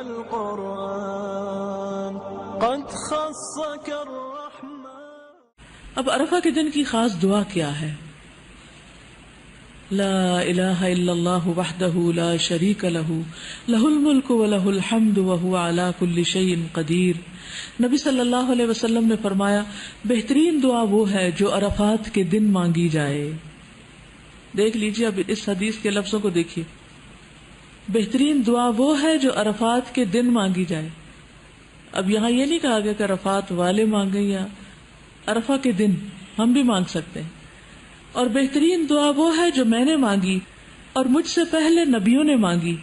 القرآن قد خصك الرحمن. اب عرفہ کے دن کی خاص دعا کیا ہے؟ لا الہ الا اللہ وحدہ لا شریک لہ لہ الملک ولہ الحمد وہو علی کل شیء قدیر. نبی صلی اللہ علیہ وسلم نے فرمایا بہترین دعا وہ ہے جو عرفات کے دن مانگی جائے. دیکھ لیجیے اب اس حدیث کے لفظوں کو دیکھیے. بہترین دعا وہ ہے جو عرفات کے دن مانگی جائے. اب یہاں یہ نہیں کہا گیا کہ عرفات والے مانگے یا عرفہ کے دن، ہم بھی مانگ سکتے ہیں. اور بہترین دعا وہ ہے جو میں نے مانگی اور مجھ سے پہلے نبیوں نے مانگی،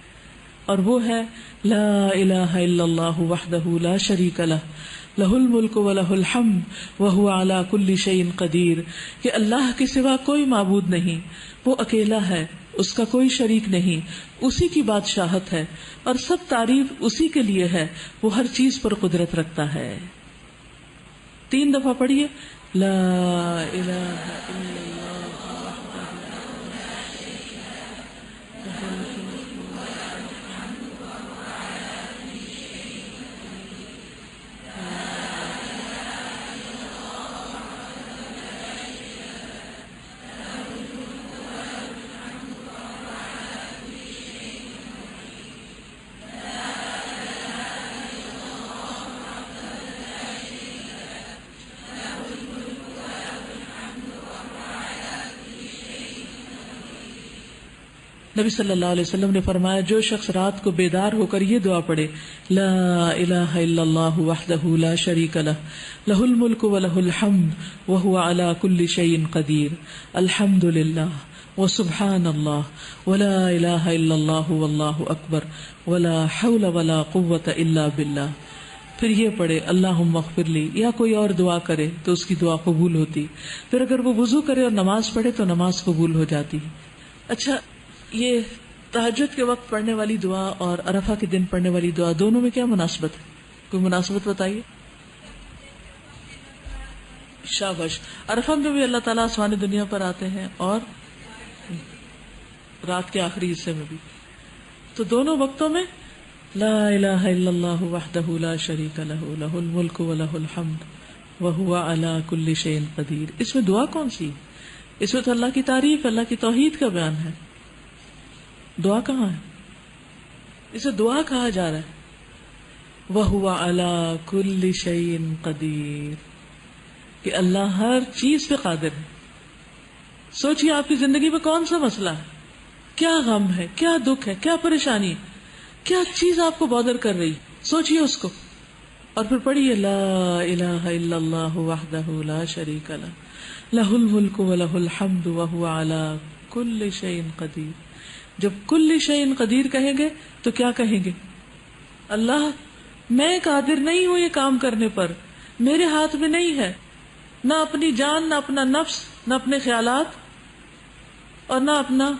اور وہ ہے لا الہ الا اللہ وحدہ لا شریک لہ لہ الملک ولہ الحمد وہو علی کل شیء قدیر، کہ اللہ کے سوا کوئی معبود نہیں، وہ اکیلا ہے، اس کا کوئی شریک نہیں، اسی کی بادشاہت ہے اور سب تعریف اسی کے لیے ہے، وہ ہر چیز پر قدرت رکھتا ہے. 3 دفعہ پڑھیے لا الہ الا اللہ. نبی صلی اللہ علیہ وسلم نے فرمایا جو شخص رات کو بیدار ہو کر یہ دعا پڑھے لا الہ الا اللہ وحدہ لا شریک لہ لہ الملک ولہ الحمد وہو علی کل شیء قدیر الحمد للہ وسبحان اللہ ولا الہ الا اللہ واللہ اکبر ولا حول ولا قوة الا باللہ. پھر یہ پڑھے اللہم اغفر لی، یا کوئی اور دعا کرے تو اس کی دعا قبول ہوتی. پھر اگر وہ وضو کرے اور نماز پڑھے تو نماز قبول ہو جاتی. اچھا، یہ تہجد کے وقت پڑھنے والی دعا اور عرفہ کے دن پڑھنے والی دعا دونوں میں کیا مناسبت ہے؟ کوئی مناسبت بتائیے. شاباش. عرفہ میں بھی اللہ تعالیٰ آسمانی دنیا پر آتے ہیں اور رات کے آخری حصے میں بھی. تو دونوں وقتوں میں لا الہ الا اللہ وحدہ لا شریک لہ لہ الملک ولہ الحمد وہو علی کل شیء قدیر. اس میں دعا کون سی ہے؟ اس میں تو اللہ کی تعریف، اللہ کی توحید کا بیان ہے. دعا کہاں ہے؟ اسے دعا کہا جا رہا ہے. وَهُوَ عَلَى كُلِّ شَيْءٍ قَدِيرٌ، کہ اللہ ہر چیز پہ قادر ہے. سوچئے آپ کی زندگی میں کون سا مسئلہ ہے، کیا غم ہے، کیا دکھ ہے، کیا پریشانی ہے، کیا چیز آپ کو بادر کر رہی، سوچئے اس کو. اور پھر پڑھیے لا الہ الا اللہ وحدہ لا شریک لہ لہ الملک ولہ الحمد وہو علی کل شیء قدیر. جب کل شیء قدیر کہیں گے تو کیا کہیں گے؟ اللہ میں قادر نہیں ہوں یہ کام کرنے پر، میرے ہاتھ میں نہیں ہے، نہ اپنی جان، نہ اپنا نفس، نہ اپنے خیالات، اور نہ اپنا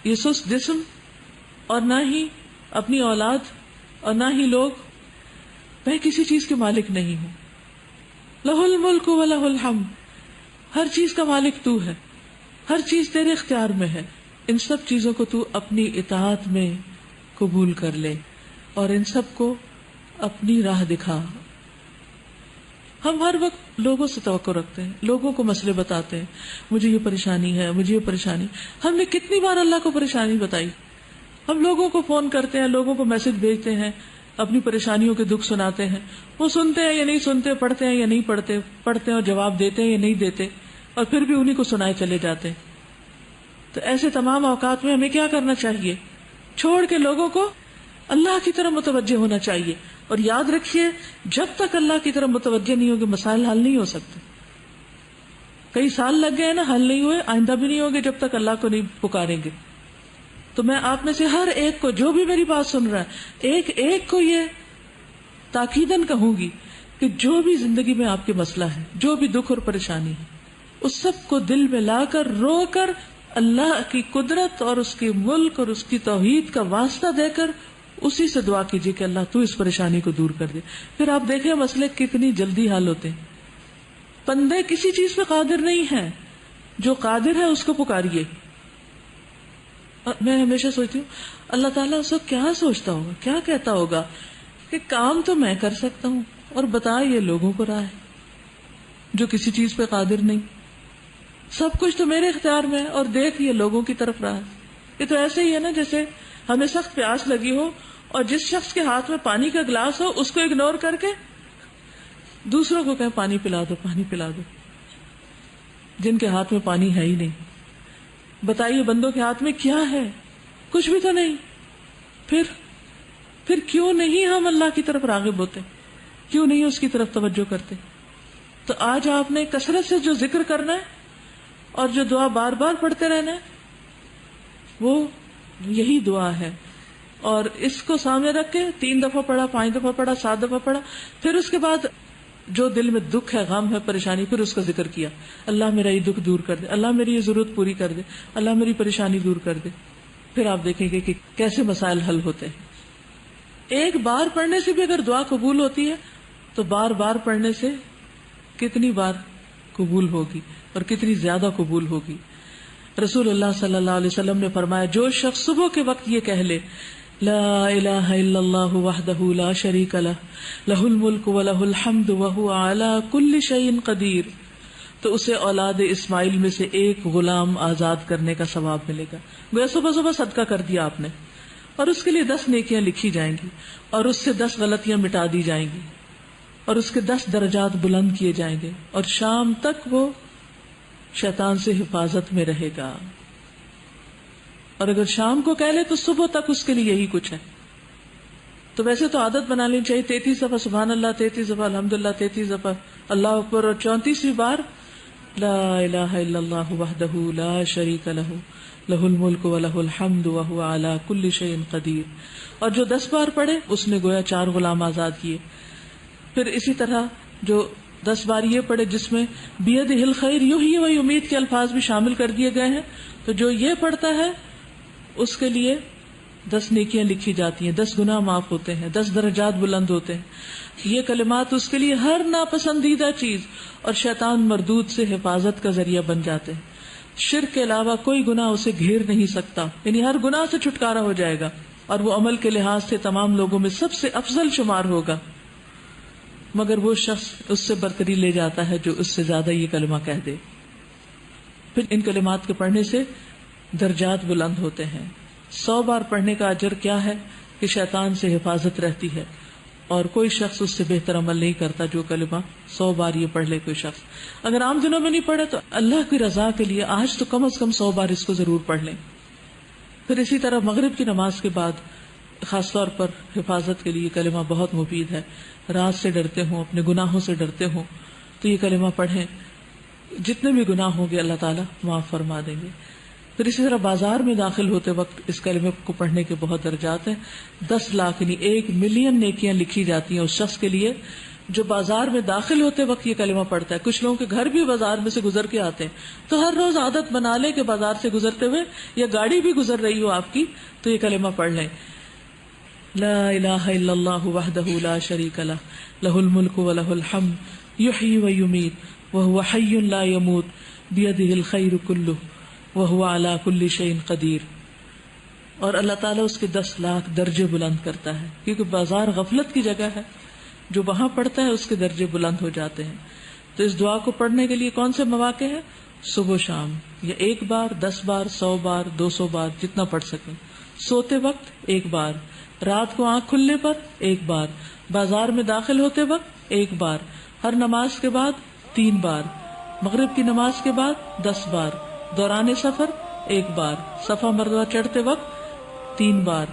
یہ سست جسم، اور نہ ہی اپنی اولاد، اور نہ ہی لوگ. میں کسی چیز کے مالک نہیں ہوں. لہ الملک ولہ الحمد، ہر چیز کا مالک تو ہے، ہر چیز تیرے اختیار میں ہے. ان سب چیزوں کو تو اپنی اطاعت میں قبول کر لے اور ان سب کو اپنی راہ دکھا. ہم ہر وقت لوگوں سے توقع رکھتے ہیں، لوگوں کو مسئلے بتاتے ہیں، مجھے یہ پریشانی ہے، مجھے یہ پریشانی. ہم نے کتنی بار اللہ کو پریشانی بتائی؟ ہم لوگوں کو فون کرتے ہیں، لوگوں کو میسج بھیجتے ہیں، اپنی پریشانیوں کے دکھ سناتے ہیں. وہ سنتے ہیں یا نہیں سنتے، پڑھتے ہیں یا نہیں پڑھتے، پڑھتے ہیں اور جواب دیتے ہیں یا نہیں دیتے، اور پھر بھی انہیں کو سنائے چلے جاتے ہیں. تو ایسے تمام اوقات میں ہمیں کیا کرنا چاہیے؟ چھوڑ کے لوگوں کو اللہ کی طرف متوجہ ہونا چاہیے. اور یاد رکھیے جب تک اللہ کی طرف متوجہ نہیں ہوگے مسائل حل نہیں ہو سکتے. کئی سال لگ گئے نا، حل نہیں ہوئے، آئندہ بھی نہیں ہوگے جب تک اللہ کو نہیں پکاریں گے. تو میں آپ میں سے ہر ایک کو، جو بھی میری بات سن رہا ہے، ایک ایک کو یہ تاکیداً کہوں گی کہ جو بھی زندگی میں آپ کے مسئلہ ہے، جو بھی دکھ اور پریشانی ہے، اس سب کو دل میں لا کر، رو کر، اللہ کی قدرت اور اس کے ملک اور اس کی توحید کا واسطہ دے کر اسی سے دعا کیجیے کہ اللہ تو اس پریشانی کو دور کر دے. پھر آپ دیکھیں مسئلے کتنی جلدی حل ہوتے ہیں. بندے کسی چیز پہ قادر نہیں ہے، جو قادر ہے اس کو پکاریے. میں ہمیشہ سوچتی ہوں اللہ تعالیٰ اس وقت کیا سوچتا ہوگا، کیا کہتا ہوگا کہ کام تو میں کر سکتا ہوں اور بتا یہ لوگوں کو راہ ہے جو کسی چیز پہ قادر نہیں. سب کچھ تو میرے اختیار میں ہے اور دیکھ یہ لوگوں کی طرف راہ ہے. یہ تو ایسے ہی ہے نا جیسے ہمیں سخت پیاس لگی ہو اور جس شخص کے ہاتھ میں پانی کا گلاس ہو اس کو اگنور کر کے دوسروں کو کہیں پانی پلا دو پانی پلا دو، جن کے ہاتھ میں پانی ہے ہی نہیں. بتائیے بندوں کے ہاتھ میں کیا ہے؟ کچھ بھی تو نہیں. پھر کیوں نہیں ہم اللہ کی طرف راغب ہوتے؟ کیوں نہیں اس کی طرف توجہ کرتے؟ تو آج آپ نے کثرت سے جو ذکر کرنا ہے اور جو دعا بار بار پڑھتے رہنا ہے وہ یہی دعا ہے. اور اس کو سامنے رکھ کے 3 دفعہ پڑھا، 5 دفعہ پڑھا، 7 دفعہ پڑھا، پھر اس کے بعد جو دل میں دکھ ہے، غم ہے، پریشانی، پھر اس کا ذکر کیا. اللہ میرا یہ دکھ دور کر دے، اللہ میری یہ ضرورت پوری کر دے، اللہ میری پریشانی دور کر دے. پھر آپ دیکھیں گے کہ کیسے مسائل حل ہوتے ہیں. ایک بار پڑھنے سے بھی اگر دعا قبول ہوتی ہے تو بار بار پڑھنے سے کتنی بار قبول ہوگی اور کتنی زیادہ قبول ہوگی. رسول اللہ صلی اللہ علیہ وسلم نے فرمایا جو شخص صبح کے وقت یہ کہہ لے لا الہ الا اللہ وحدہ لا شریک لہ لہ الملک ولہ الحمد وہو علی کل شیء قدیر، تو اسے اولاد اسماعیل میں سے ایک غلام آزاد کرنے کا ثواب ملے گا. گویا صبح صبح صدقہ کر دیا آپ نے اور اس کے لیے 10 نیکیاں لکھی جائیں گی اور اس سے 10 غلطیاں مٹا دی جائیں گی اور اس کے 10 درجات بلند کیے جائیں گے اور شام تک وہ شیطان سے حفاظت میں رہے گا. اور اگر شام کو کہہ لے تو صبح تک اس کے لیے یہی کچھ ہے. تو ویسے تو عادت بنا لینی چاہیے 33 دفعہ سبحان اللہ، 33 دفعہ الحمدللہ، 33 دفعہ اللہ اکبر اور 34ویں بار لا الہ الا اللہ وحدہ لا شریک لہ لہ الملک ولہ الحمد وہو علی کل شیء قدیر. اور جو 10 بار پڑھے اس نے گویا 4 غلام آزاد کیے. پھر اسی طرح جو 10 بار یہ پڑھے جس میں بیدہ الخیر یحیی و یمیت کے الفاظ بھی شامل کر دیے گئے ہیں، تو جو یہ پڑھتا ہے اس کے لیے 10 نیکیاں لکھی جاتی ہیں، 10 گناہ معاف ہوتے ہیں، 10 درجات بلند ہوتے ہیں. یہ کلمات اس کے لیے ہر ناپسندیدہ چیز اور شیطان مردود سے حفاظت کا ذریعہ بن جاتے ہیں. شرک کے علاوہ کوئی گناہ اسے گھیر نہیں سکتا، یعنی ہر گناہ سے چھٹکارا ہو جائے گا اور وہ عمل کے لحاظ سے تمام لوگوں میں سب سے افضل شمار ہوگا. مگر وہ شخص اس سے برتری لے جاتا ہے جو اس سے زیادہ یہ کلمہ کہہ دے. پھر ان کلمات کے پڑھنے سے درجات بلند ہوتے ہیں. 100 بار پڑھنے کا اجر کیا ہے کہ شیطان سے حفاظت رہتی ہے اور کوئی شخص اس سے بہتر عمل نہیں کرتا جو کلمہ 100 بار یہ پڑھ لے کوئی شخص. اگر عام دنوں میں نہیں پڑھے تو اللہ کی رضا کے لیے آج تو کم از کم 100 بار اس کو ضرور پڑھ لیں. پھر اسی طرح مغرب کی نماز کے بعد خاص طور پر حفاظت کے لیے کلمہ بہت مفید ہے. رات سے ڈرتے ہوں، اپنے گناہوں سے ڈرتے ہوں تو یہ کلمہ پڑھیں، جتنے بھی گناہ ہوں گے اللہ تعالیٰ معاف فرما دیں گے. پھر اسی طرح بازار میں داخل ہوتے وقت اس کلمے کو پڑھنے کے بہت درجات ہیں. 10 لاکھ یعنی 1 ملین نیکیاں لکھی جاتی ہیں اس شخص کے لیے جو بازار میں داخل ہوتے وقت یہ کلمہ پڑھتا ہے. کچھ لوگوں کے گھر بھی بازار میں سے گزر کے آتے ہیں تو ہر روز عادت بنا لیں کہ بازار سے گزرتے ہوئے یا گاڑی بھی گزر رہی ہو آپ کی تو یہ کلمہ پڑھ لیں. لا الہ الا اللہ وحدہ لا شریک لہ لہ الملک ولہ الحمد یحیی و یمیت وہو حی لا یموت بیدہ الخیر کلہ وہو علی کل شیء قدیر. اور اللہ تعالیٰ اس کے 10 لاکھ درجے بلند کرتا ہے کیونکہ بازار غفلت کی جگہ ہے. جو وہاں پڑھتا ہے اس کے درجے بلند ہو جاتے ہیں. تو اس دعا کو پڑھنے کے لیے کون سے مواقع ہیں؟ صبح شام، یا 1 بار، 10 بار، 100 بار، 200 بار، جتنا پڑھ سکیں. سوتے وقت 1 بار، رات کو آنکھ کھلنے پر 1 بار، بازار میں داخل ہوتے وقت 1 بار، ہر نماز کے بعد 3 بار، مغرب کی نماز کے بعد 10 بار، دوران سفر 1 بار، صفا مروہ چڑھتے وقت 3 بار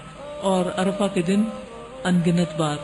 اور عرفہ کے دن انگنت بار.